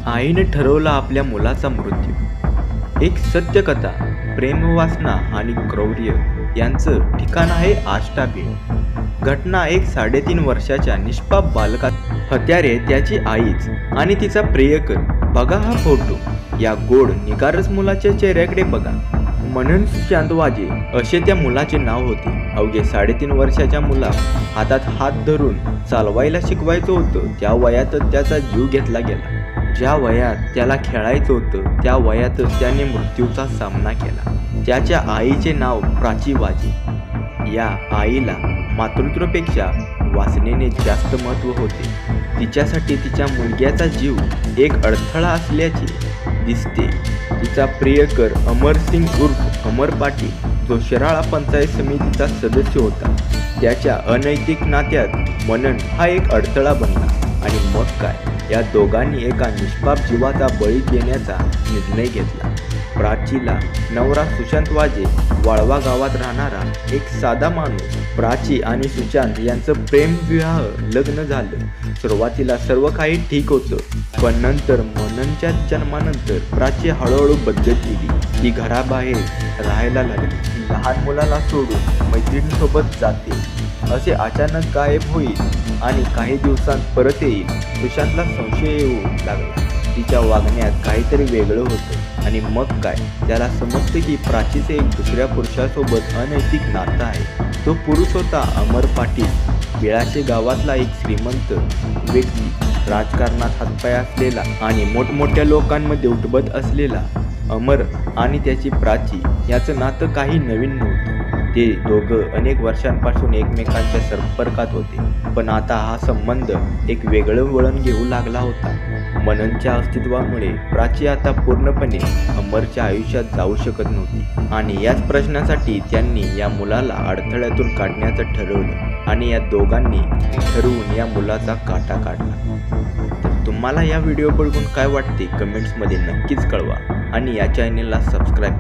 आईने ठरवला आपल्या मुलाचा मृत्यू. एक सत्यकथा. प्रेमवासना आणि क्रौर्य यांचं ठिकाण आहे आष्टाबीळ. घटना एक 3.5 वर्षाच्या निष्पाप बालकात. हत्यारे त्याची आईच आणि तिचा प्रियकर. बघा हा फोटो. या गोड निगारस मुलाच्या चेहऱ्याकडे बघा. मनन सुशांत वाजे असे त्या मुलाचे नाव होते. अवघे 3.5 वर्षाच्या मुला हातात हात धरून चालवायला शिकवायचं होतं त्या वयातच त्याचा जीव घेतला गेला. ज्या वयात त्याला खेळायचं होतं त्या वयातच त्याने मृत्यूचा सामना केला. त्याच्या आईचे नाव प्राची वाजे. या आईला मातृत्वापेक्षा वासनेने जास्त महत्त्व होते. तिच्यासाठी तिच्या मुलग्याचा जीव एक अडथळा असल्याचे दिसते. तिचा प्रियकर अमरसिंग उर्फ अमर पाटील जो शिराळा पंचायत समितीचा सदस्य होता. त्याच्या अनैतिक नात्यात मनन हा एक अडथळा बनला. आणि मग काय, या दोघांनी एका निष्पाप जीवाचा बळी देण्याचा निर्णय घेतला. प्राचीला नवरा सुशांत वाजे वाळवा गावात राहणारा एक साधा माणूस. प्राची आणि सुशांत यांचं प्रेमविवाह लग्न झालं. सुरुवातीला सर्व काही ठीक होतं, पण नंतर मननच्या जन्मानंतर प्राची हळूहळू बदलत गेली. ती घराबाहेर राहायला लागली. लहान मुलाला सोडून मैत्रिणीसोबत जाते. असे अचानक गायब होईल आणि काही दिवसांत परत येईल. सुशांतला संशय येऊ लागला. तिच्या वागण्यात काहीतरी वेगळं होतं. आणि मग काय, त्याला समजते की प्राचीचे एक दुसऱ्या पुरुषासोबत अनैतिक नातं आहे. तो पुरुष होता अमर पाटील. बिळाशे गावातला एक श्रीमंत व्यक्ती. राजकारणात हातपाय असलेला आणि मोठमोठ्या लोकांमध्ये उठबत असलेला. अमर आणि त्याची प्राची याचं नातं काही नवीन नव्हतं. ते दोघं अनेक वर्षांपासून एकमेकांच्या संपर्कात होते. पण आता हा संबंध एक वेगळं वळण घेऊ लागला होता. मननच्या अस्तित्वामुळे प्राची आता पूर्णपणे अमरच्या आयुष्यात जाऊ शकत नव्हती. आणि याच प्रश्नासाठी त्यांनी या मुलाला अडथळ्यातून काढण्याचं ठरवलं. आणि या दोघांनी ठरवून या मुलाचा काटा काढला. तर तुम्हाला या व्हिडिओ बघून काय वाटते कमेंट्समध्ये नक्कीच कळवा. आणि या चॅनेलला सबस्क्राईब करा.